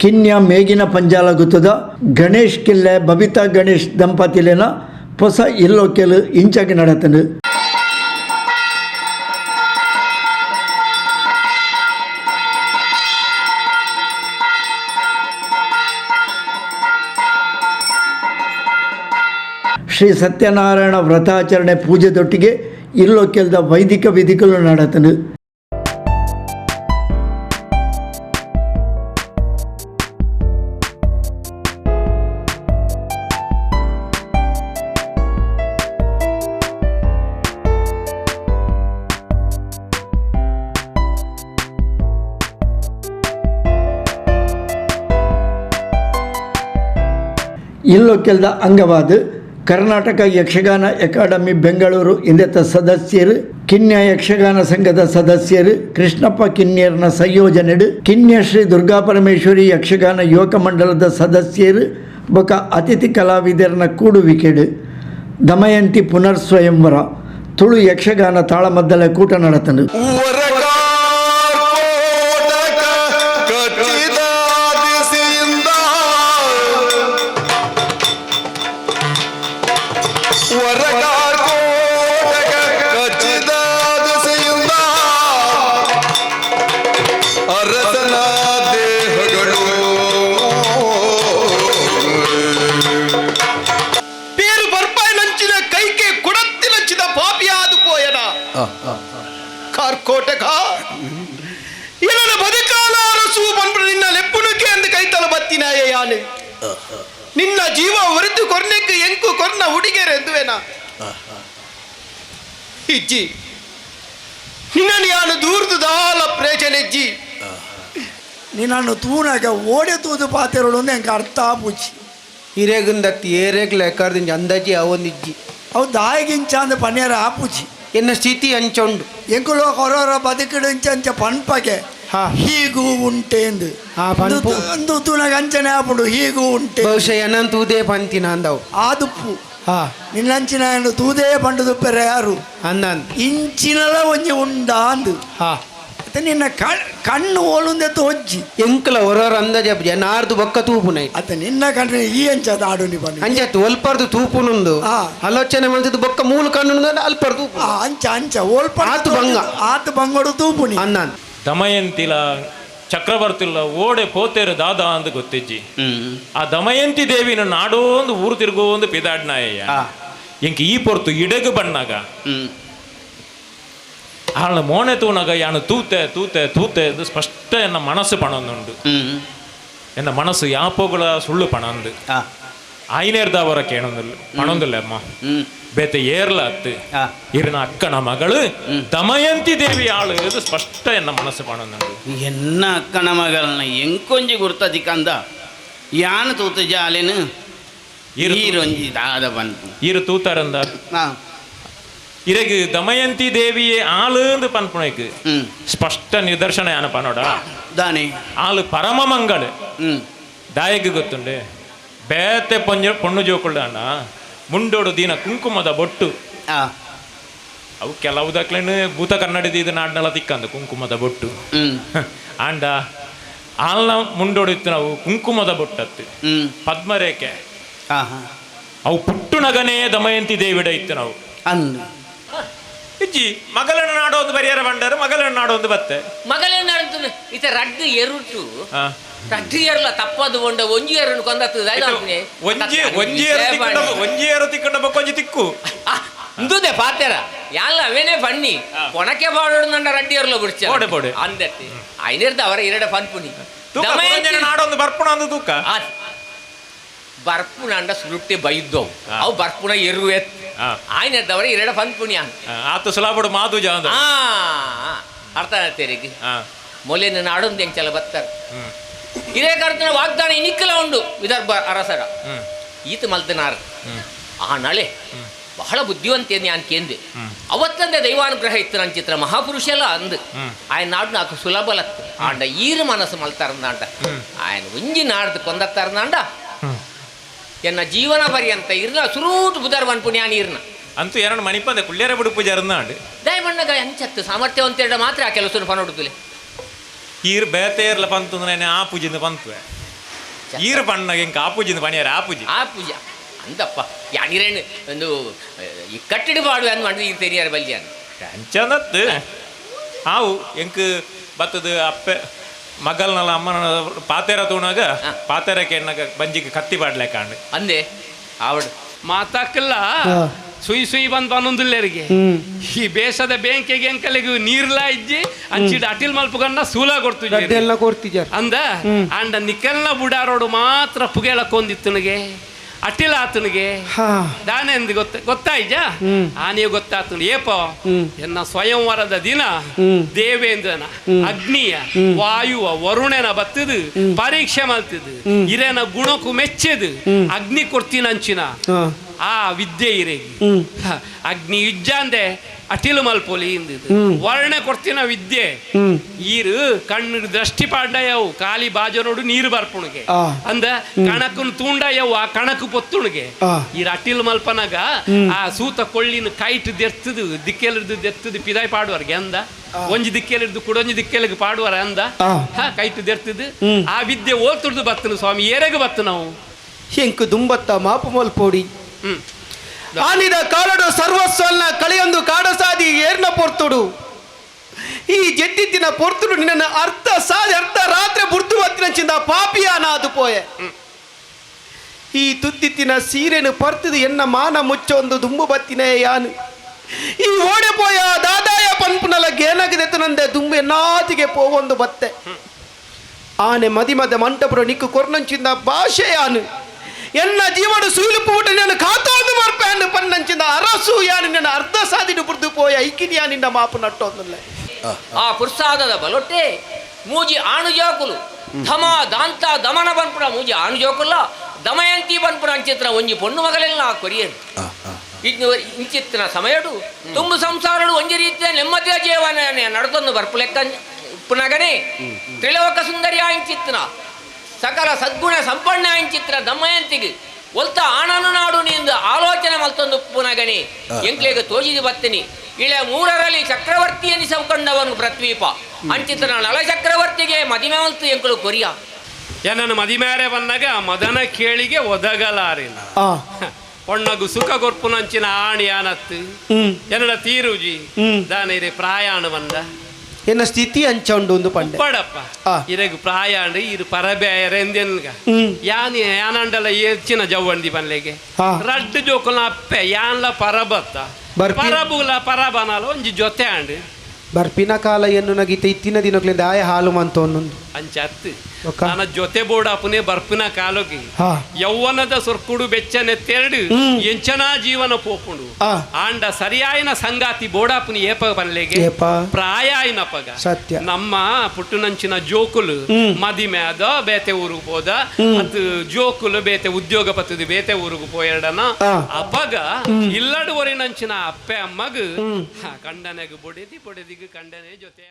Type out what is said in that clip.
ಕಿನ್ಯ ಮೇಗಿನ ಪಂಜಾಲಗುತ್ತದ ಗಣೇಶ್ ಕಿಲ್ಲೆ ಬಬಿತಾ ಗಣೇಶ್ ದಂಪತಿಲೇನ ಹೊಸ ಇಲ್ಲೊಕೆಲು ಇಂಚಾಗಿ ನಡತನು. ಶ್ರೀ ಸತ್ಯನಾರಾಯಣ ವ್ರತಾಚರಣೆ ಪೂಜೆದೊಟ್ಟಿಗೆ ಇಲ್ಲೊಕೆಲ್ದ ವೈದಿಕ ವಿಧಿಗಳು ನಡತನು. ಇಲ್ಲೊಕೆಲ್ದ ಅಂಗವಾದ ಕರ್ನಾಟಕ ಯಕ್ಷಗಾನ ಅಕಾಡೆಮಿ ಬೆಂಗಳೂರು ಇಂದೆತ್ತ ಸದಸ್ಯರು, ಕಿನ್ಯ ಯಕ್ಷಗಾನ ಸಂಘದ ಸದಸ್ಯರು, ಕೃಷ್ಣಪ್ಪ ಕಿನ್ಯರ್ನ ಸಂಯೋಜನೆಡು ಕಿನ್ಯ ಶ್ರೀ ದುರ್ಗಾಪರಮೇಶ್ವರಿ ಯಕ್ಷಗಾನ ಯುವಕ ಮಂಡಲದ ಸದಸ್ಯರು ಬೊಕ ಅತಿಥಿ ಕಲಾವಿದರನ ಕೂಡುವಿಕೆಡು ದಮಯಂತಿ ಪುನರ್ ಸ್ವಯಂವರ ತುಳು ಯಕ್ಷಗಾನ ತಾಳಮದ್ದಲೆ ಕೂಟ ನಡತನು. ಕಾರ್ಕೋಟಕ ಇನ್ನ ಬದುಕಾಲ ಅರಸು ಬಂದ್ಬಿಡು ನಿನ್ನ ಲೆಪ್ಪುನುಕೆ ಅಂದು ಕೈತಲ ಬತ್ತಿನಾಯ ಯಾನು ನಿನ್ನ ಜೀವ ಹೊರತು ಕೊರ್ನೆಕ್ಕೆ ಎಂಕು ಕೊರ್ನ ಹುಡುಗಿಯರು ಎಂದುವೇನ ಇಜ್ಜಿ ನಿನ್ನ ಯಾನು ದೂರ್ದು ದಾಲ ಪ್ರೇಚನೆಜ್ಜಿ ನಿನ್ನನ್ನು ತೂನಾಗ ಓಡೆ ತೂದು ಪಾತೆರೋಡು ಎಂಗೆ ಅರ್ಥ ಆಪುಚ್ಚಿ ಹಿರೇಗಂದತ್ತಿ ಏರೇಗ್ಲ ಎಕ್ಕರ್ದಿಂಜ ಅಂದಾಜಿ ಅವನಿಜ್ಜಿ ಅವು ದಾಯಿಗಿಂಚ ಅಂದ ಪನ್ಯಾರ ಆಪುಚ್ಚಿ ಎನ್ನ ಸ್ಥಿತಿ ಅಂಚೊಂಡು ಎಂಕುಲೋ ಕೊರೋರ ಬದುಕಿಡು ಅಂಚ ಪನ್ಪಗೆ ಹೀಗೂ ಉಂಟೇಂದು ಒಂದು ತೂನಾಗ ಅಂಚನೆ ಆಪುಂಡು ಹೀಗೂ ಉಂಟೆ ಬಹುಶಃ ಏನಂತ ತೂದೇ ಪಂತಿನ ಅಂದವು ಆದುಪ್ಪು ನಿನ್ನಂಚಿನ ತೂದೇ ಪಂಡು ದುಪ್ಪೆರೆ ಯಾರು ಅಂದಂದು ಇಂಚಿನಲ ಒಂಜಿ ಉಂಡ ಅಂದು ನಿನ್ನ ಕಣ್ಣು ಓಲುಂದೆ ತೋಜ್ಜಿ ಎಂಕಲ ಹೊರವರ ಅಂದಾಜ ನಾರ್ದು ಬೊಕ್ಕ ತೂಪುನೈ ಅತ್ತ ನಿನ್ನ ಕಣ್ಣು ಈ ಅಂಚದ ಆಡು ನಿ ಬನ್ನಿ ಅಂಚತ್ತು ಒಲ್ಪರ್ದು ತೂಪುನುಂದು ಆಲೋಚನೆ ಮಾಡಿದ್ದು ಬೊಕ್ಕ ಮೂಲ ಕಣ್ಣು ಅಲ್ಪರ್ ತೂಪು ಅಂಚ ಅಂಚ ಓಲ್ಪ ಆತು ಬಂಗ ಆತು ಬಂಗೋಡು ತೂಪುನಿ ಅಂದಾನ್ ದಮಯಂತಿಲ ಚಕ್ರವರ್ತಿಲ ಓಡೆ ಪೋತೇರು ದಾದಾ ಅಂದು ಗೊತ್ತಿಜ್ಜಿ ಆ ದಮಯಂತಿ ದೇವಿನ ನಾಡೋಂದು ಊರು ತಿರುಗೋಂದು ಪಿದಾಡ್ನಾಯ ಎಂಕ ಈ ಪೊರ್ತು ಇಡಗು ಬಣ್ಣಾಗ ಆಳ ಮೋನೆ ತೂನಾಗ ಯಾನು ತೂತೆ ತೂತೆ ತೂತೆ ಇದು ಸ್ಪಷ್ಟ ಎನ್ನ ಮನಸ್ಸು ಪಣೊಂದುಂಡು ಎನ್ನ ಮನಸ್ಸು ಯಾಪೋಗಳ ಸುಳ್ಳು ಪಣಂದು ಆಯ್ನೇರ್ದವರ ಕೇಳೊಂದಿಲ್ಲ ಪಣೊಂದಿಲ್ಲ ಅಮ್ಮ ಬೇತೆ ಏರ್ಲ ಅತ್ತು ಇರಿನ ಅಕ್ಕನ ಮಗಳು ದಮಯಂತಿ ದೇವಿ ಆಳು ಇದು ಸ್ಪಷ್ಟ ಎನ್ನ ಮನಸ್ಸು ಪಣೊಂದುಂಡು ಎನ್ನ ಅಕ್ಕನ ಮಗಳನ್ನ ಎಂಕೊಂಜಿ ಗುರ್ತದಿಕ್ಕಂದ ಯಾನು ತೂತ ಜಾಲೆನು ಈರೊಂಜಿ ದಾದ ಬಂತು ಈರು ತೂತಾರಂದ ಇರಗು ದಮಯಂತಿ ದೇವಿಯೇ ಆಳು ಪನ್ಪುಣಕ್ಕೆ ಸ್ಪಷ್ಟ ನಿದರ್ಶನ ಯಾನ ಪನೋಡ ದಾನೆ ಆಳು ಪರಮ ಮಂಗಳ ದಾಯಗ್ ಗೊತ್ತುಂಡೆ ಬೇತೆ ಪೊಣ್ಣು ಜೋಕೊಳ್ಳ ಮುಂಡೋಡು ದಿನ ಕುಂಕುಮದ ಬೊಟ್ಟು ಅವು ಕೆಲವುದಕ್ಲೇನು ಭೂತ ಕನ್ನಡದ ಇದು ನಾಡ್ನಲ್ಲ ತಿಕ್ಕಂದು ಕುಂಕುಮದ ಬೊಟ್ಟು ಆಂಡ ಆಲ್ನ ಮುಂಡೋಡು ಇತ್ತು ನಾವು ಕುಂಕುಮದ ಬೊಟ್ಟತ್ತು ಪದ್ಮರೇಖೆ ಅವು ಪುಟ್ಟು ನಗನೇ ದಮಯಂತಿ ದೇವಿಡ ಇತ್ತು ನಾವು ಅಂದು ಇಜ್ಜಿ ಮಗಳನ್ನ ನಾಡೋ ಒಂದು ಬರಿಯಾರ ಬಂಡಾರ ಮಗಳನ್ನ ನಾಡೋ ಒಂದು ಬತ್ತೆ ಮಗಳನ್ನ ನಾಡ್ತು ಇತ ರಡ್ಡು ಎರುಟು ರಡ್ಡು ಎರಲ ತಪ್ಪದು ಒಂಡ ಒಂಜಿ ಎರನ್ನು ಕೊಂದತ್ತದ ಒಂಜಿ ಏರು ತಿಕ್ಕೊಂಡ ಬಕ್ಕೊಂಜಿ ತಿಕ್ಕು ಇಂದುದೆ ಪಾತೆರ ಯಾಲ ಅವೇನೇ ಬನ್ನಿ ಕೊಣಕೆ ಬಾಡೋಡು ನಂಡ ರಡ್ಡಿ ಎರಲ ಬಿಡ್ಚ ಬೋಡೆ ಬೋಡೆ ಅಂದತ್ತೆ ಐನಿರ್ದ ಅವರ ಎರಡ ಪನ್ಪುನಿ ನಾಡೊಂದು ಬರ್ಪುಣ ಅಂದು ತೂಕ ಬರ್ಪುಣ ಅಂಡ ಸುರುಟ್ಟೆ ಬೈದ್ದವು ಅವು ಬರ್ಪುಣ ಎರುವೆ ಆಯ್ನದ್ದವರ ಎರಡ ಪನ್ಪುಣ್ಯ ಆತು ಸುಲಾಬಡು ಮಾತು ಜಾಂದ ಅರ್ಥ ಆಗ್ತೇರಿಗೆ ಮೊಲೆನ ನಾಡೊಂದು ಹೆಂಚಲ ಬತ್ತಾರೆ ಇದೇ ಕರ್ತನ ವಾಗ್ದಾನ ಇನಿಕ್ಕಲ ಉಂಡು ವಿದರ್ಭ ಅರಸರ ಈತ ಮಲ್ತನಾರ ಆ ನಳೆ ಬಹಳ ಬುದ್ಧಿವಂತೆ ನಾನು ಕೇಂದೆ ಅವತ್ತಂದೆ ದೈವಾನುಗ್ರಹ ಇತ್ತು ನನ್ನ ಚಿತ್ರ ಮಹಾಪುರುಷ ಎಲ್ಲ ಅಂದು ಆಯ್ನ ನಾಡು ನಾಲ್ಕು ಸುಲಭಲತ್ತು ಆಂಡ ಈರು ಮನಸ್ಸು ಮಲ್ತಾರಂದಾಂಡ ಆಯ್ನ ಒಂಜಿ ನಾಡ್ದು ಕೊಂದತ್ತಾರಂದಾಂಡ ಎನ್ನ ಜೀವನ ಪರ್ಯಂತ ಇರ್ನ ಸುರೂಟ್ ಬುಧರ್ ಪುಣ್ಯಾನಿ ಇರ್ನ ಅಂತೂ ಎರಡು ಮಣಿಪಂದ ಕುಳ್ಳ್ಯಾರ ಬಿಡು ಪೂಜೆ ಅರ್ನಾಡು ದಯಮಣ್ಣಗ ಅಂಚತ್ತು ಸಾಮರ್ಥ್ಯವಂತ ಮಾತ್ರ ಆ ಕೆಲಸ ಪನೋಡುತ್ತಲೆ ಈರ್ ಬೇತೆ ಇರ್ಲ ಪಂತು ಆ ಪೂಜೆಯಿಂದ ಪಂತುವೆ ಈರು ಪಣ್ಣಗೆ ಇಂಕ ಆಪೂಜಿಂದ ಪಣಿಯಾರ ಆಪೂಜಿ ಆ ಪೂಜೆ ಅಂದಪ್ಪ ಯಾನಿರೇನು ಒಂದು ಈ ಕಟ್ಟಿಡ ಪಾಡು ಅಂದ್ ಮಾಡಿದ್ರೆ ಈ ತೆರಿಯಾರ ಬಲ್ಯ ಅಂಚಂದತ್ತು ಹಾವು ಎಂಕ್ ಬತ್ತದ ಅಪ್ಪೆ ಮಗಲ್ನಲ್ಲ ಅಮ್ಮನ ಪಾತೆರ ತೂಣಾಗ ಪಾತೆರಕ್ಕೆ ಎಣ್ಣಗ ಬಂಜಿಗೆ ಕತ್ತಿ ಪಾಡ್ಲೆ ಕಾಂಡು ಅಂದೆ ಆವಡು ಮಾತಾಕಲ್ಲ ಸುಯ್ ಸುಯ್ ಬಂದು ಅನ್ನೊಂದಿಲ್ಲರಿಗೆ ಈ ಬೇಸದ ಬೆಂಕಿಗೆ ಎಂಕಲಿಗೂ ನೀರ್ಲಾ ಇಜ್ಜಿ ಅಂಚಿಡ ಅಟಿಲ್ ಮಲ್ಪಗನ್ನ ಸೂಲ ಕೊಡ್ತಿದ್ದ ಅಂದ ಅಂಡ ನಿಕಲ್ನ ಬುಡಾರೋಡು ಮಾತ್ರ ಪುಗೇಳಕ್ಕೊಂದಿತ್ತನಿಗೆ ಅಟ್ಟಿಲ ಆತನಿಗೆ ದಾನೆಂದು ಗೊತ್ತಾಯ್ಜ ಆನೆಯು ಗೊತ್ತಾತನು ಏಪ ಎನ್ನ ಸ್ವಯಂವರದ ದಿನ ದೇವೇಂದ್ರನ ಅಗ್ನಿಯ ವಾಯುವ ವರುಣನ ಬತ್ತದು ಪರೀಕ್ಷೆ ಮಲ್ತದು ಇರೇನ ಗುಣಕ್ಕೂ ಮೆಚ್ಚದು ಅಗ್ನಿ ಕೊಡ್ತೀನಂಚಿನ ಆ ವಿದ್ಯೆ ಇರೇಗಿ ಅಗ್ನಿ ಯುಜ್ಜ ಅಂದೆ ಅಟಿಲು ಮಲ್ಪೊಲಿ ಇಂದಿದ್ದು ವರ್ಣೆ ಕೊಡ್ತೀನ ವಿದ್ಯೆ ಈರು ಕಣ್ಣು ದೃಷ್ಟಿ ಪಾಡ್ಡಯವು ಖಾಲಿ ಬಾಜನೋಡು ನೀರು ಬರ್ಪುಣಿಗೆ ಅಂದ ಕಣಕನ್ ತೂಂಡಯವು ಆ ಕಣಕು ಪೊತ್ತುಣಿಗೆ ಈರು ಅಟಿಲು ಮಲ್ಪನಾಗ ಆ ಸೂತ ಕೊಳ್ಳಿನ ಕೈಟ್ ದೆರ್ತದು ದಿಕ್ಕೆಲಿರ್ದು ದೆರ್ತದು ಪಿದಾಯ್ ಪಾಡುವರ್ಗೆ ಅಂದ ಒಂಜಿ ದಿಕ್ಕೆಲಿರ್ದು ಕುಡೊಂಜಿ ದಿಕ್ಕೆಲಿಗೆ ಪಾಡುವರ ಅಂದ ಕೈಟ್ ದೆರ್ತದು ಆ ವಿದ್ಯೆ ಓದ್ತುಡ್ದು ಬತ್ತನು ಸ್ವಾಮಿ ಏರೆಗೆ ಬತ್ತು ನಾವು ಎಂಕು ದುಂಬತ್ತ ಮಾಪು ಮಲ್ಪೋಡಿ ಆನಿದ ಕಾಲಡು ಸರ್ವಸ್ವನ್ನ ಕಳೆಯೊಂದು ಕಾಡಸಾದಿ ಏರ್ನ ಪೊರ್ತುಡು ಈ ಜೆಟ್ಟಿತ್ತಿನ ಪೊರ್ತುಡು ನಿನ್ನ ಅರ್ಧ ಸಾದಿ ಅರ್ಧ ರಾತ್ರಿ ಬುರ್ದು ಬತ್ತಿನಂಚಿಂದ ಪಾಪಿಯಾನಾದು ಪೋಯೆ ಈ ತುತ್ತಿತ್ತಿನ ಸೀರೆನು ಪರ್ತದು ಎನ್ನ ಮಾನ ಮುಚ್ಚೊಂದು ದುಂಬು ಬತ್ತಿನೇ ಯಾನು ಈ ಓಡೆ ಪೋಯ ದಾದಾಯ ಪನ್ಪುನಲ ಗೇನಗದೆತ್ತನಂದೆ ದುಂಬು ಎನ್ನಾತಿಗೆ ಪೋವೊಂದು ಬತ್ತೆ ಆನೆ ಮದಿ ಮದ ಮಂಟಪುರ ನಿಕ್ಕು ಕೊರ್ನಂಚಿಂದ ಭಾಷೆ ಯಾನು ಎನ್ನ ಜೀವನ ಸೂಲುಪು ಊಟ ನಾನು ಕಾತೋದು ಮರ್ಪೆಯನ್ನು ಪನ್ನಂಚಿಂದ ಅರಸು ಯಾನು ನನ್ನ ಅರ್ಧ ಸಾದಿಡು ಬುರ್ದು ಪೋಯ ಐಕಿನಿಯಾ ನಿನ್ನ ಮಾಪು ನಟ್ಟೋದಲ್ಲ ಆ ಪುರ್ಸಾದದ ಬಲೊಟ್ಟೆ ಮೂಜಿ ಆಣುಜೋಕುಲು ಧಮ ದಾಂತ ದಮನ ಬನ್ಪುರ ಮೂಜಿ ಆಣುಜೋಕುಲ್ಲ ದಮಯಂತಿ ಬನ್ಪುರ ಅಂಚಿತ್ರ ಒಂಜಿ ಪೊಣ್ಣು ಮಗಲೆಲ್ಲ ಕೊರಿಯರು ಇಂಚಿತ್ತಿನ ಸಮಯಡು ತುಂಬು ಸಂಸಾರಡು ಒಂಜಿ ರೀತಿಯ ನೆಮ್ಮದಿಯ ಜೀವನ ನಡ್ಕೊಂಡು ಬರ್ಪು ಲೆಕ್ಕ ಪುನಗನೆ ತ್ರಿಲೋಕ ಸುಂದರಿ ಆಯಿಂಚಿತ್ತಿನ ಸಕಲ ಸದ್ಗುಣ ಸಂಪನ್ನ ಆಯಿಂಚಿತ್ರ ದಮಯಂತಿಗೆ ಒಲ್ತ ಆಣನು ನಾಡು ನಿಂದ ಆಲೋಚನೆ ಮಲ್ತೊಂದು ಪುನಗಣಿ ಎಂಕ್ಲೆಗೆ ತೋಜಿದು ಬತ್ತಿನಿ ಇಳೆ ಮೂರರಲ್ಲಿ ಚಕ್ರವರ್ತಿ ಎನಿಸಿಕೊಂಡವನು ಪ್ರತ್ವೀಪ ಅಂಚಿತ್ರ ನಲ ಚಕ್ರವರ್ತಿಗೆ ಮದಿಮೆ ಮಲ್ತು ಎಂಕಲು ಕೊರಿಯ ಏನನ್ನು ಮದಿಮೇರೆ ಬಂದಾಗ ಮದನ ಕೇಳಿಗೆ ಒದಗಲಾರಿಲ್ಲ ಒಣ್ಣಗು ಸುಖ ಗೊರ್ಪುನಂಚಿನ ಆಣಿ ಆನತ್ತು ಎನ್ನಡ ತೀರುಜಿ ದಾನಿರೆ ಪ್ರಾಯಾಣ ಬಂದ ಎನ್ನ ಸ್ಥಿತಿ ಅಂಚೊಂಡು ಒಂದು ಪಂಡೆ ಪಡಪ್ಪ ಇರಗು ಪ್ರಾಯಾಣ ಇರು ಪರಬೇಯರ ಎಂದೆನ್ಗ ಯಾನಂಡಲ ಹೆಚ್ಚಿನ ಜವ್ವಂಡಿ ಬನ್ಲೆಗೆ ರಡ್ಡು ಜೋಕುಲ ಅಪ್ಪೆ ಯಾನ್ಲ ಪರಬತ್ತ ಪರಬುಲ ಪರಬನಲ ಒಂಜಿ ಜೊತೆ ಅಂಡು ಬರ್ಪಿನ ಕಾಲ ಎನ್ನು ನಗೀತೆ ಇತ್ತಿನ ದಿನಕ್ಲಿಂದ ಆಯ ಹಾಲು ಮಂತ ಒಂದೊಂದು ಅಂಚತ್ತು ನನ್ನ ಜೊತೆ ಬೋಡಾಪುನೆ ಬರ್ಪಿನ ಕಾಲೋಗಿ ಯೌವನದ ಸೊರ್ಕುಡು ಬೆಚ್ಚನೆ ತೆರಡು ಎಂಚನಾ ಜೀವನ ಪೋಪುಂಡು ಆಂಡ ಸರಿಯಾಯಿನ ಸಂಗಾತಿ ಬೋಡಾಪುನಿ ಏಪ ಬನ್ಲೆಗೆ ಪ್ರಾಯಾಯಿನ ಪಗ ಸತ್ಯ ನಮ್ಮ ಪುಟ್ಟುನಂಚಿನ ಜೋಕುಲು ಮದಿಮೆ ಅದ ಬೇತೆ ಊರಿಗೆ ಹೋದ ಅದು ಜೋಕುಲು ಬೇತೆ ಉದ್ಯೋಗ ಪತ್ತದು ಬೇತೆ ಊರಿಗೆ ಪೋಯರ್ಡನ ಅಪಗ ಇಲ್ಲಡುವರಿನಂಚಿನ ಅಪ್ಪೆ ಅಮ್ಮಗ ಕಂಡನೆಗೆ ಬೊಡೆದಿ ಕಂಡನೆ ಜೊತೆ